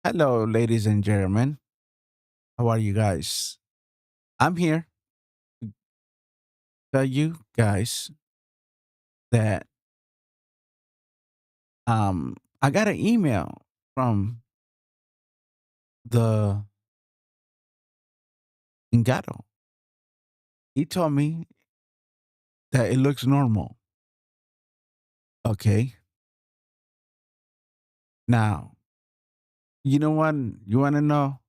Hello, ladies and gentlemen. How are you guys? I'm here to tell you guys that I got an email from the Elgato. He told me that it looks normal. Okay. Now, you know what? You want to know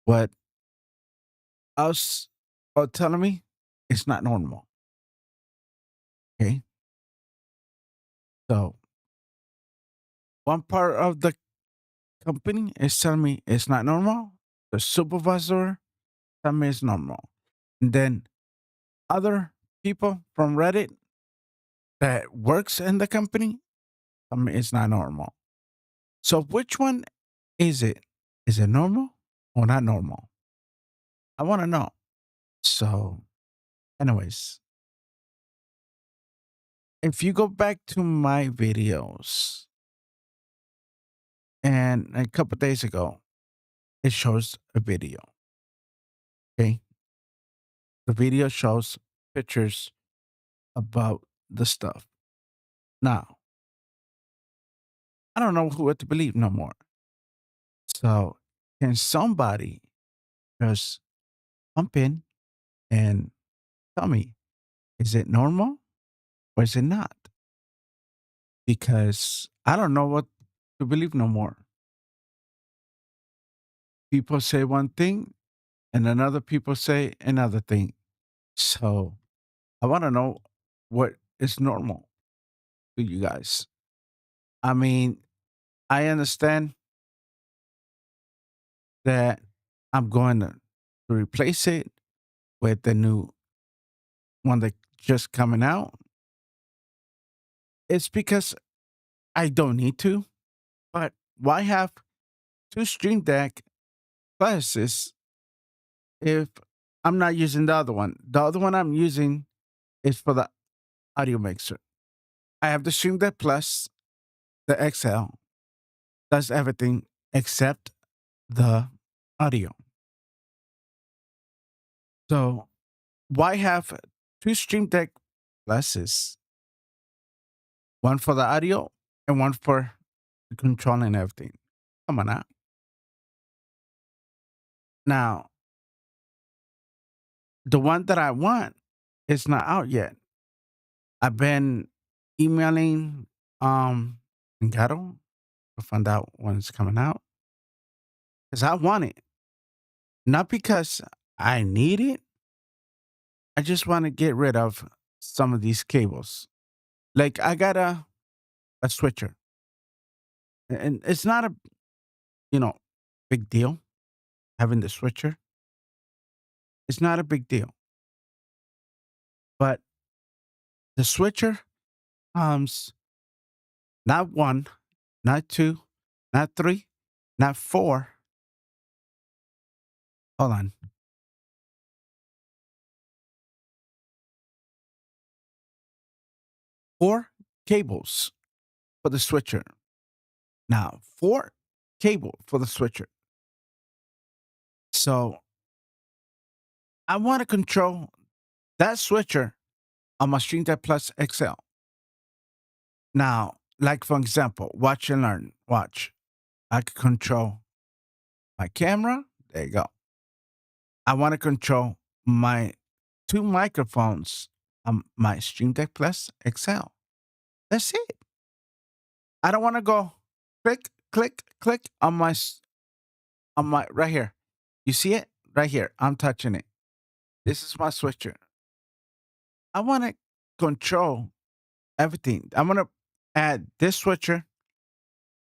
what else are telling me? It's not normal. Okay. So, one part of the company is telling me it's not normal. The supervisor telling me it's normal. And then other people from Reddit that works in the company, it's not normal. So which one is it? Is it normal or not normal? I want to know. So, anyways, if you go back to my videos, and a couple days ago, it shows a video. Okay, the video shows pictures about the stuff. Now, I don't know what to believe no more. So, can somebody just pump in and tell me, is it normal or is it not? Because I don't know what to believe no more. People say one thing and another people say another thing. So I want to know what is normal to you guys. I mean, I understand that I'm going to replace it with the new one that just coming out. It's because I don't need to, but why have two Stream Deck Pluses if I'm not using the other one? The other one I'm using is for the audio mixer. I have the Stream Deck Plus, the XL, does everything except the audio. So why have two Stream Deck Pluses? One for the audio and one for controlling everything. Come on now. Now, the one that I want is not out yet. I've been emailing Elgato to find out when it's coming out. Because I want it. Not because I need it. I just want to get rid of some of these cables. Like I got a switcher. And it's not a you know big deal having the switcher. It's not a big deal. But the switcher comes not one, not two, not three, not four. Hold on. Four cables for the switcher. Now, four cable for the switcher. So I want to control that switcher on my Stream Deck Plus XL. Now, like for example, watch and learn. Watch. I can control my camera. There you go. I want to control my two microphones on my Stream Deck Plus XL. That's it. I don't want to go click, click, click on on my right here. You see it right here? I'm touching it. This is my switcher. I want to control everything. I'm gonna add this switcher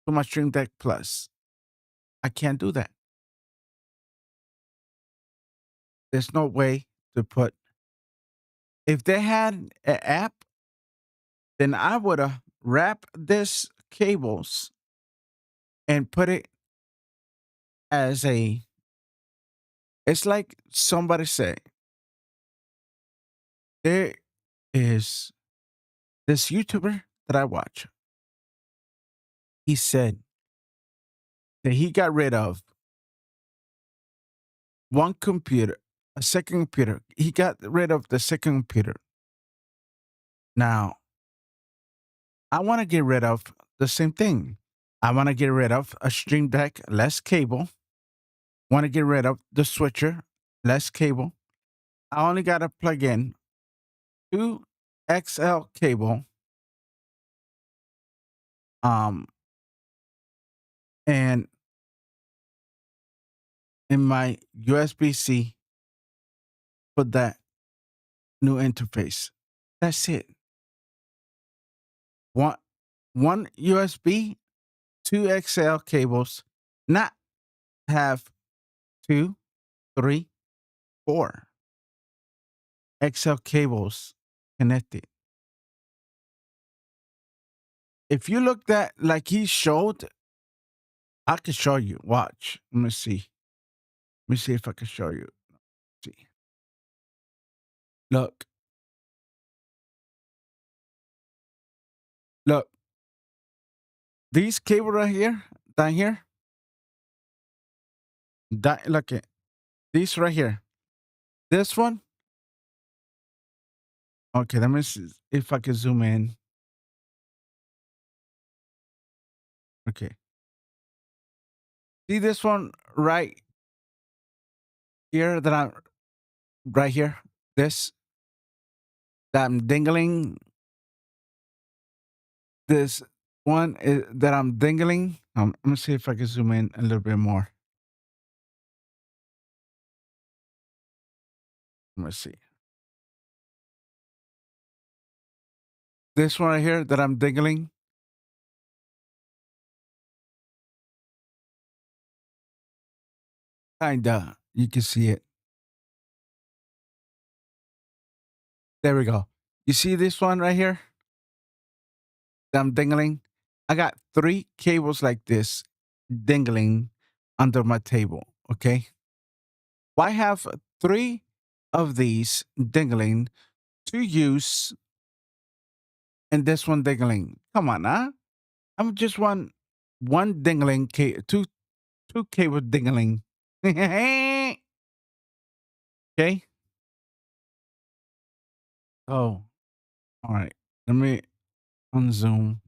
to my Stream Deck Plus. I can't do that. There's no way to put. If they had an app, then I would have wrapped this cables and put it as a. It's like somebody say there is this YouTuber that I watch. He said that he got rid of one computer, a second computer. He got rid of the second computer. Now, I want to get rid of the same thing. I want to get rid of a Stream Deck, less cable. Want to get rid of the switcher, less cable. I only got to plug in two XL cable, um, and in my USB-C for that new interface. That's it. One one USB, two XL cables, not have two, three, four XL cables connected. If you looked at like he showed, I could show you. Watch. Let me see. Let me see if I can show you. See. Look. Look. These cable right here, down here. Look at these right here. This one. Okay, let me see if I can zoom in. Okay. See this one right here that I'm right here? This that I'm dingling. This one is, that I'm dingling. Let me see if I can zoom in a little bit more. Let me see. This one right here that I'm dingling. Kinda. You can see it. There we go. You see this one right here that I'm dingling? I got three cables like this dingling under my table. Okay. Why have three of these dingling to use and this one dingling? Come on, huh? I'm just one dingling two cable dingling. Okay. Oh, all right. Let me unzoom.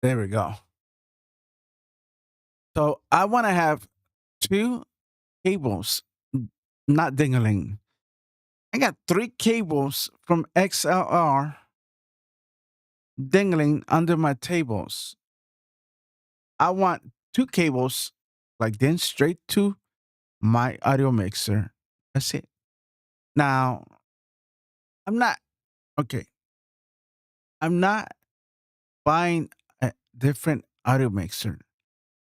There we go. So I want to have two cables, not dingling. I got three cables from XLR dingling under my tables. I want two cables like then straight to my audio mixer. That's it. Now, I'm not okay. I'm not buying a different audio mixer.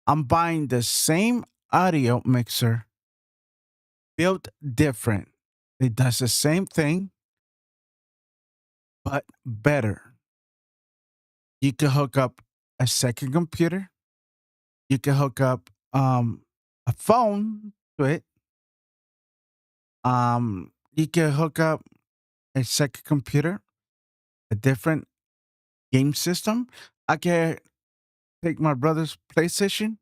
I'm buying the same audio mixer built different. It does the same thing, but better. You can hook up a second computer. You can hook up a phone to it. You can hook up a second computer, a different game system. I can take my brother's PlayStation,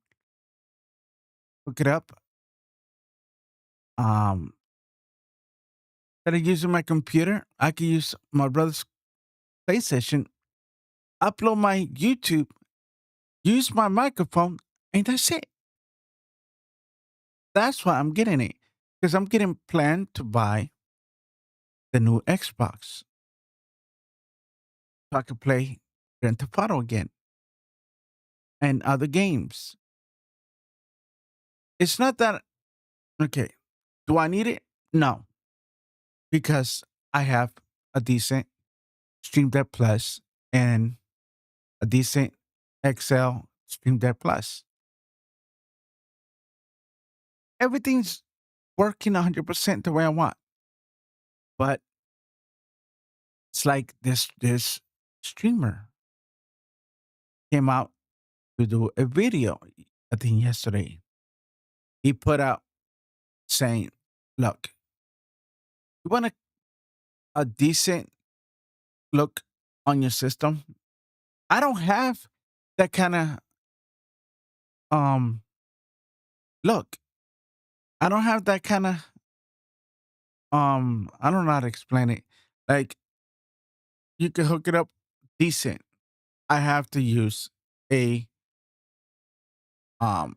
hook it up. Instead of using my computer, I can use my brother's PlayStation, upload my YouTube, use my microphone, and that's it. That's why I'm getting it. Because I'm getting planned to buy the new Xbox. So I can play Grand Theft Auto again and other games. It's not that okay. Do I need it? No. Because I have a decent Stream Deck Plus and a decent XL Stream Deck Plus. Everything's working 100% the way I want. But it's like this streamer came out to do a video, I think yesterday. He put out saying look, you want a decent look on your system. I don't have that kind of um look. I don't have that kind of I don't know how to explain it. Like you can hook it up decent. I have to use a um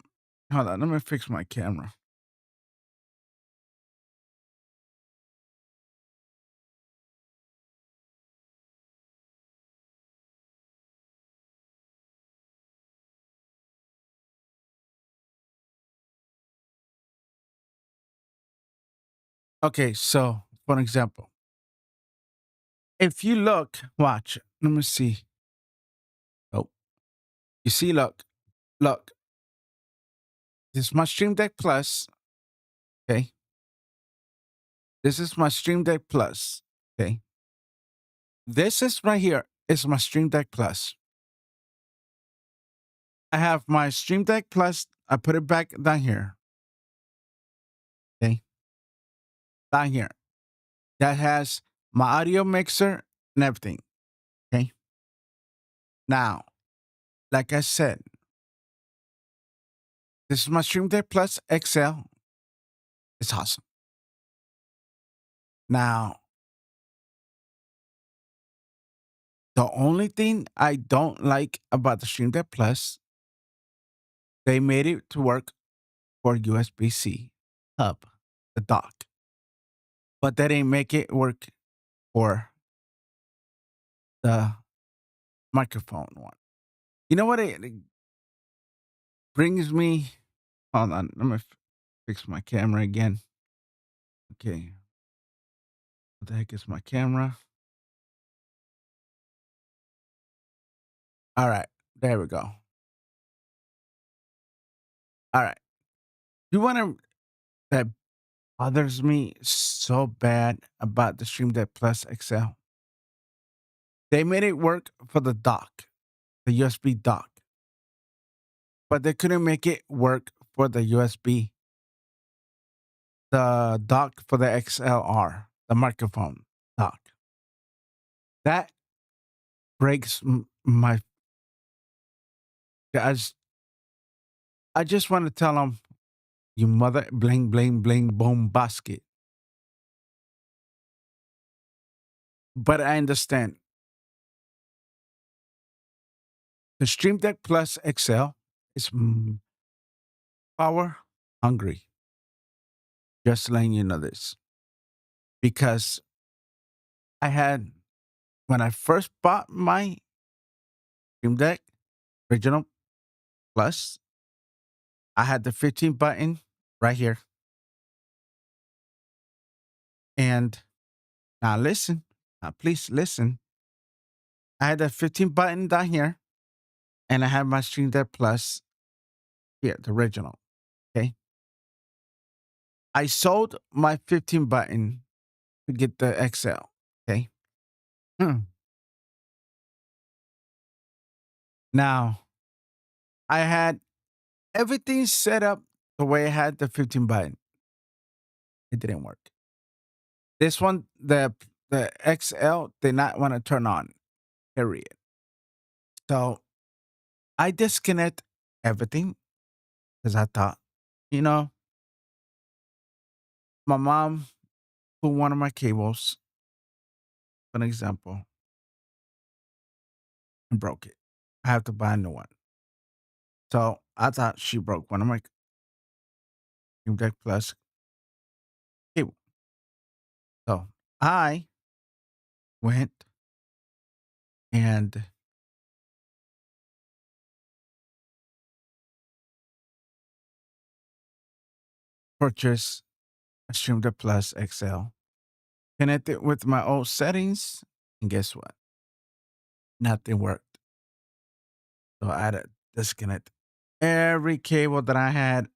hold on, let me fix my camera. Okay, so for example, if you look, watch, let me see. Oh, you see, look, this is my Stream Deck Plus. Okay. This is my Stream Deck Plus. Okay. This is right here is my Stream Deck Plus. I have my Stream Deck Plus. I put it back down here. Okay. Down here. That has my audio mixer and everything. Okay. Now, like I said, this is my Stream Deck Plus XL. It's awesome. Now, the only thing I don't like about the Stream Deck Plus, they made it to work for USB-C hub, the dock, but they didn't make it work for the microphone one. You know what? It brings me. Hold on. Let me fix my camera again. Okay. What the heck is my camera? All right. There we go. All right. You want to, that bothers me so bad about the Stream Deck Plus XL. They made it work for the dock, the USB dock, but they couldn't make it work for the USB, the dock for the XLR, the microphone dock. That breaks my. I just, I just want to tell them, you mother bling bling bling boom basket. But I understand the Stream Deck Plus XL is power hungry. Just letting you know this because I had when I first bought my Stream Deck original Plus, I had the 15 button right here. And now listen, now please listen. I had that 15 button down here, and I had my Stream Deck Plus here, the original. Okay. I sold my 15 button to get the XL. Okay. Hmm. Now I had everything set up the way I had the 15 button. It didn't work. This one, the XL did not want to turn on, period. So I disconnect everything because I thought, you know, my mom put one of my cables, for an example, and broke it. I have to buy a new one. So I thought she broke one of my Dream Deck Plus cable. So I went and purchased a Stream Deck Plus XL, connected with my old settings, and guess what? Nothing worked. So I had to disconnect every cable that I had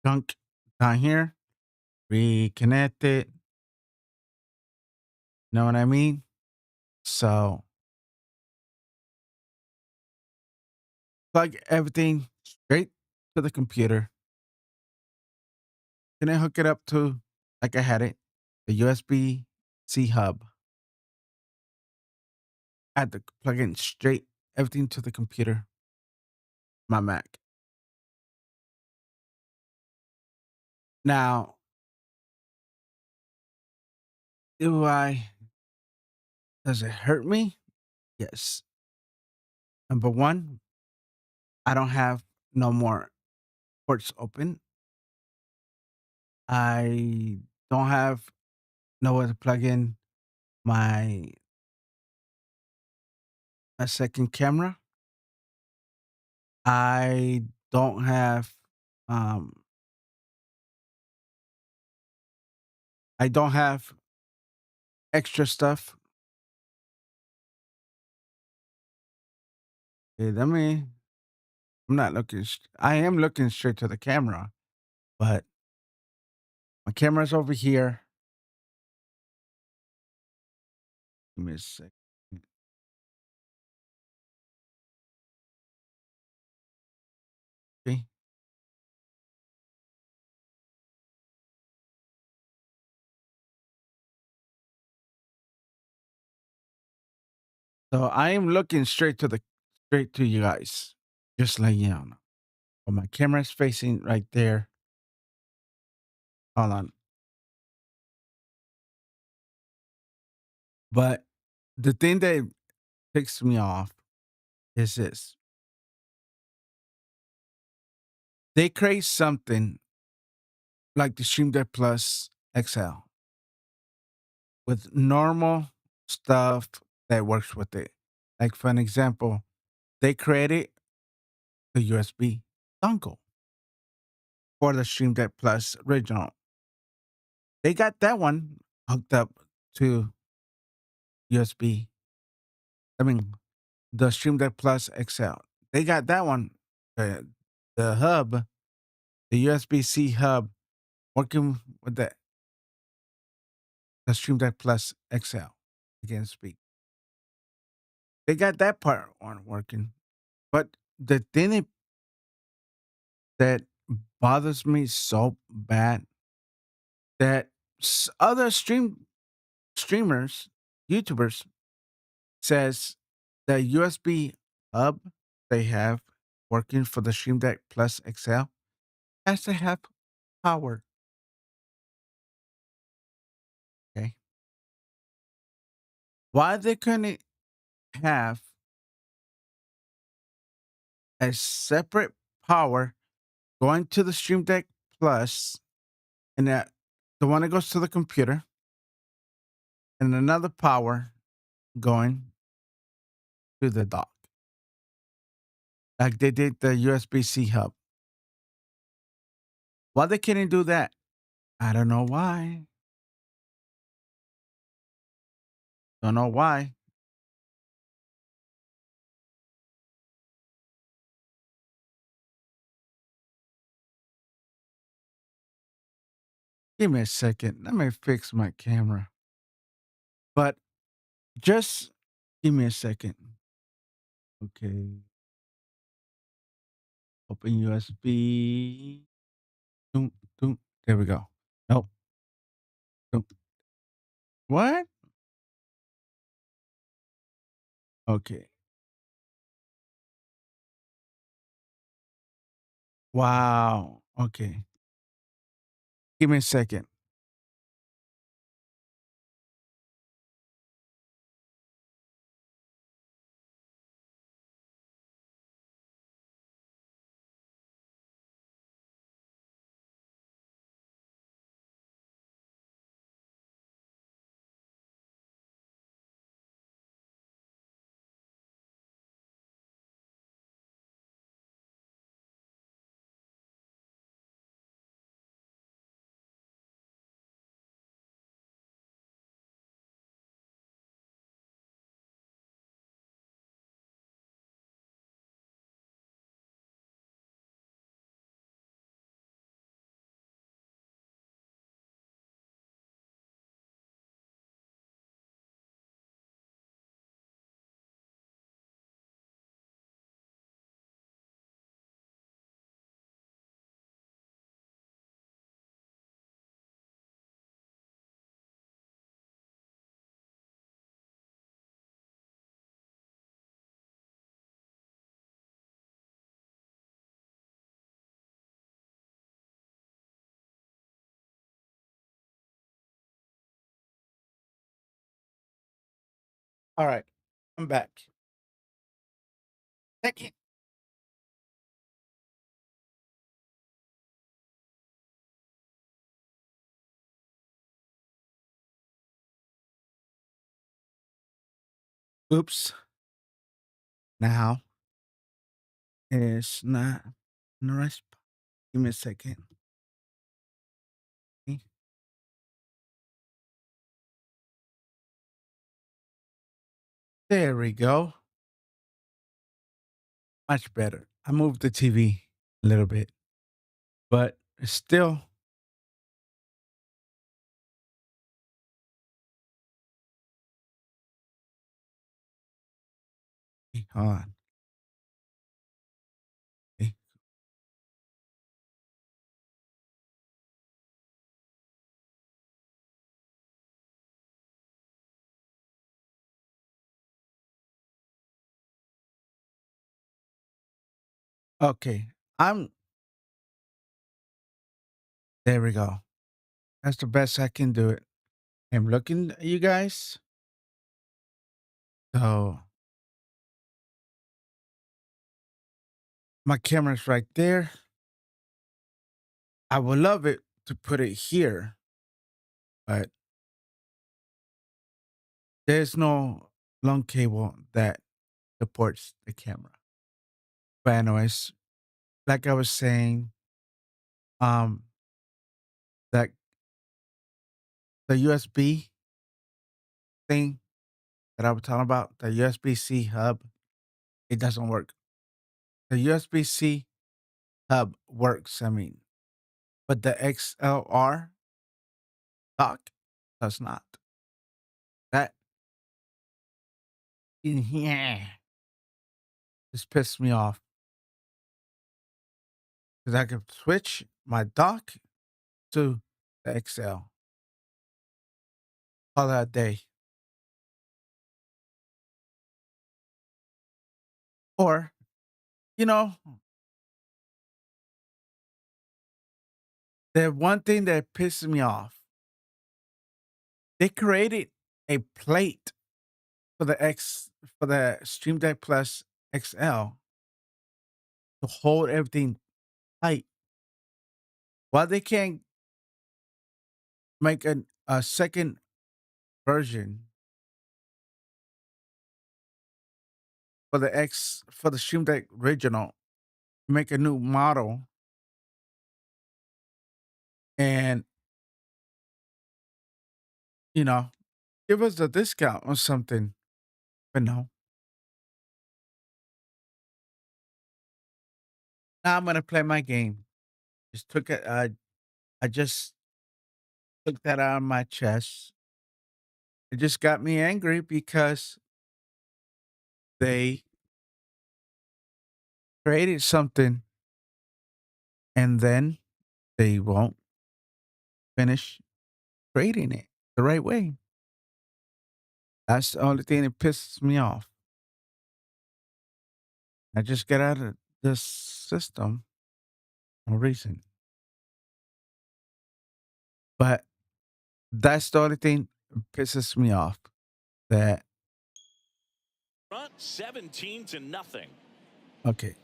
gunk down here, reconnect it. Know what I mean? So plug everything straight to the computer. Can I hook it up to like I had it, the USB-C hub. I had to plug in straight everything to the computer, my Mac. Now, do I does it hurt me? Yes. Number one, I don't have no more ports open. I don't have nowhere to plug in my a second camera. I don't have um I don't have extra stuff. Let me I'm not looking I am looking straight to the camera, but my camera's over here. Give me a second. Okay. So I am looking straight to you guys. Just like you know. But my camera's facing right there. Hold on. But the thing that ticks me off is this. They create something like the Stream Deck Plus XL with normal stuff that works with it. Like for an example, they created the USB dongle for the Stream Deck Plus original. They got that one hooked up to USB. I mean, the Stream Deck Plus XL. They got that one, uh, the hub, the USB-C hub, working with the Stream Deck Plus XL. Again, speak. They got that part on working, but the thing that bothers me so bad that other streamers, YouTubers says the USB hub they have working for the Stream Deck Plus XL has to have power. Okay, why they couldn't have a separate power going to the Stream Deck Plus and that the one that goes to the computer and another power going to the dock, like they did the USB-C hub. Why they couldn't do that? I don't know why. Don't know why. Give me a second. Let me fix my camera. But just give me a second. Okay. Open USB. Doom, doom. There we go. Nope. Doom. What? Okay. Wow. Okay. Give me a second. All right, I'm back. Second. Oops. Now it's not in the right spot. Give me a second. Okay, there we go. Much better. I moved the TV a little bit, but it's still. Hold on. Okay. Okay. I'm there we go. That's the best I can do it. I'm looking at you guys. So my camera's right there. I would love it to put it here, but there's no long cable that supports the camera. But anyways, like I was saying, um, that the USB thing that I was talking about, the USB-C hub, it doesn't work. The USB-C hub works, I mean, but the XLR dock does not. That in here just pissed me off because I could switch my dock to the XL. Call that a day. Or, you know, the one thing that pisses me off, they created a plate for the Stream Deck Plus XL to hold everything tight. Why they can't make a second version for the Stream Deck original, make a new model and you know give us a discount or something. But no, now I'm gonna play my game. Just took it. I just took that out of my chest. It just got me angry because they created something and then they won't finish creating it the right way. That's the only thing that pisses me off. I just get out of this system for no reason. But that's the only thing that pisses me off. That Front 17-0. okay.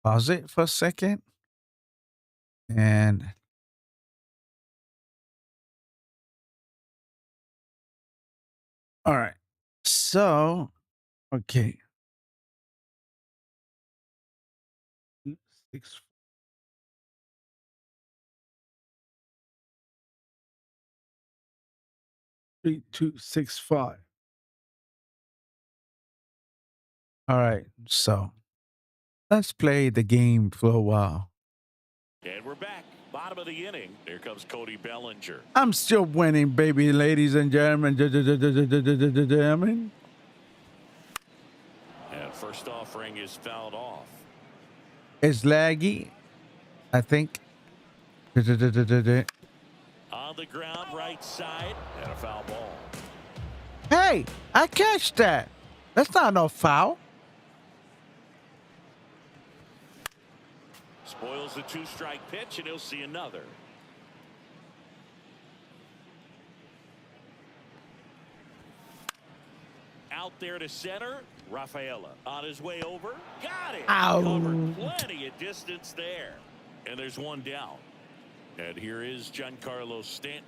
Pause it for a second. And all right. So okay. 6 3 2 6 5. All right. So let's play the game for a while. And we're back. Bottom of the inning. Here comes Cody Bellinger. I'm still winning, baby, ladies and gentlemen. Gentlemen. And first offering is fouled off. It's laggy, I think. On the ground, right side, and a foul ball. Hey, I catch that. That's not no foul. Spoils the two-strike pitch, and he'll see another. Out there to center. Rafaela on his way over. Got it. Ow. Covered plenty of distance there. And there's one down. And here is Giancarlo Stanton.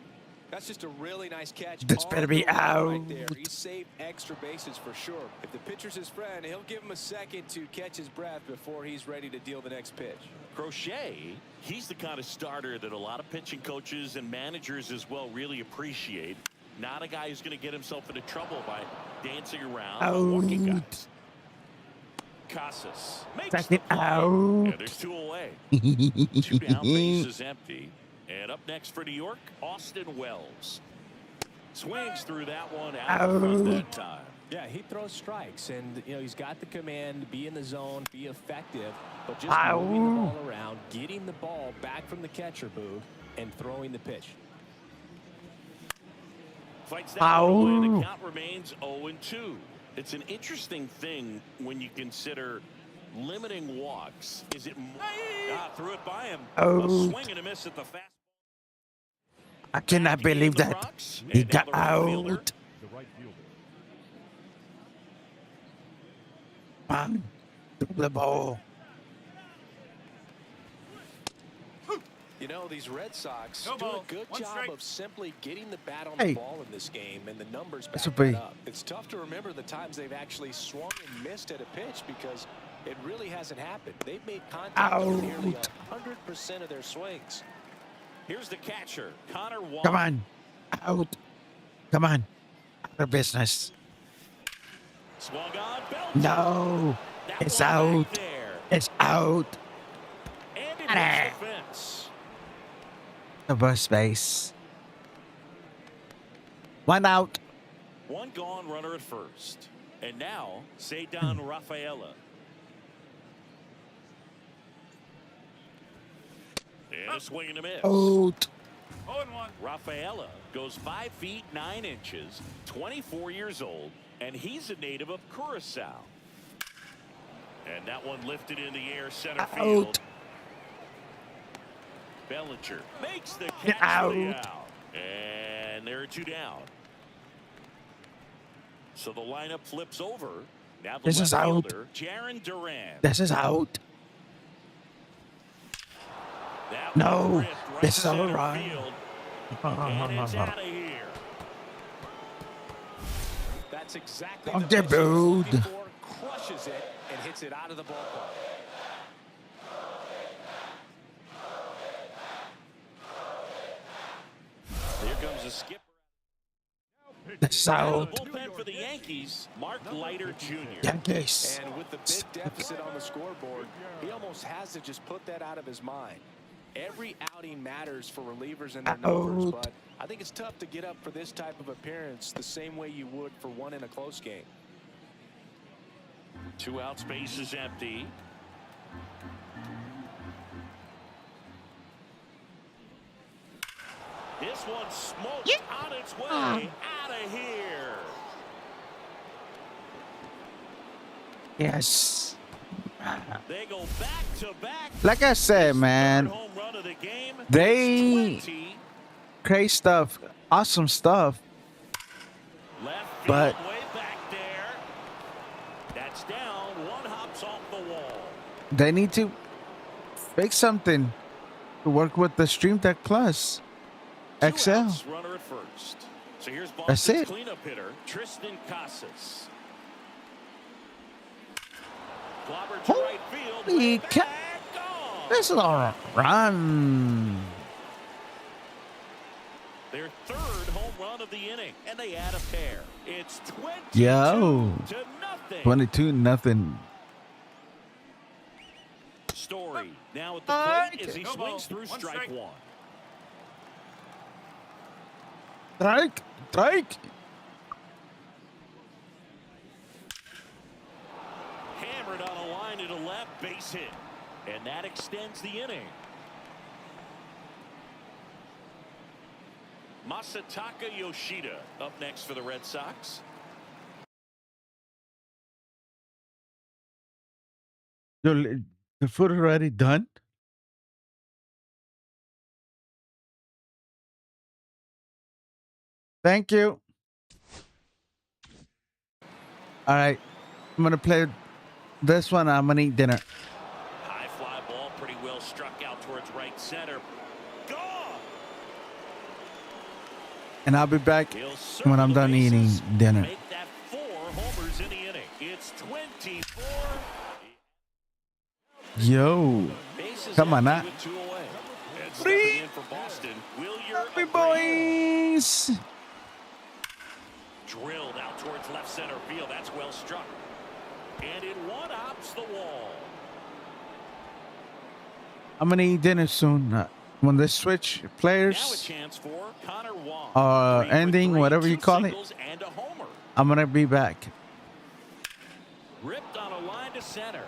That's just a really nice catch. This better be out. Right there. He saved extra bases for sure. If the pitcher's his friend, he'll give him a second to catch his breath before he's ready to deal the next pitch. Crochet, he's the kind of starter that a lot of pitching coaches and managers as well really appreciate. Not a guy who's going to get himself into trouble by dancing around or walking guys. Casas makes the play. And there's two away. Two down, bases empty. And up next for New York, Austin Wells. Swings through that one out of front that time. Yeah, he throws strikes, and he's got the command to be in the zone, be effective, but just moving the ball around, getting the ball back from the catcher booth, and throwing the pitch. Fights that one away, the count remains 0-2. It's an interesting thing when you consider limiting walks. Is it threw it by him? A swing and a miss at the fast. I cannot believe that he got out. Bang. The ball. These Red Sox do a good job of simply getting the bat on the ball in this game, and the numbers back that up. It's tough to remember the times they've actually swung and missed at a pitch because it really hasn't happened. They've made contact on nearly 100% of their swings. Here's the catcher, Connor Wong. Come on. Out. Come on. Out of business. Swung on, no. It's out. It's out. And it hits the fence. The first base. One out. One gone, runner at first. And now, Cedar Rafaela. And a swing and a miss. Out. 0-1. Rafaela goes 5 feet 9 inches, 24 years old, and he's a native of Curacao. And that one lifted in the air, center field. Bellinger makes the catch for the out. And there are two down. So the lineup flips over. Now the this is out. Jaron Duran. This is out. No, this is all right. And it's out of here. That's exactly on the road. Crushes it and hits it out of the ballpark. Here comes a skipper. This is out. The bullpen for the Yankees, Mark Leiter Jr. Yankees. And with the big deficit on the scoreboard, he almost has to just put that out of his mind. Every outing matters for relievers and their numbers, but I think it's tough to get up for this type of appearance the same way you would for one in a close game. 2 out, space is empty. This one smoked on its way out of here. Yes. They go back to back. Like I said, man, Home run of the game. they create stuff, awesome stuff. Left field, but way back there. That's down. One hops off the wall. they need to fix something to work with the Stream Deck Plus XL. Runner at first. So here's That's Boston's it. cleanup hitter, Tristan Casas. Clobber to right field. Holy Back cow. on. This is a run. Their third home run of the inning, and they add a pair. It's 22 to nothing. 22-0. Story now at the plate as he swings through strike one. Strike. Hammered on a line to the left, base hit. And that extends the inning. Masataka Yoshida up next for the Red Sox. The food already done? Thank you. All right. I'm going to play this one. I'm going to eat dinner. High fly ball, pretty well struck out towards right center. Gone. And I'll be back when I'm done eating dinner. Make that 4 homers in the inning. It's 24. Yo. Come on, now. Three. For Boston, Happy boys. Drilled out towards left center field. That's well struck. And it one-ups the wall. I'm going to eat dinner soon. When they switch players or ending, whatever you call it, and a homer. I'm going to be back. Ripped on a line to center.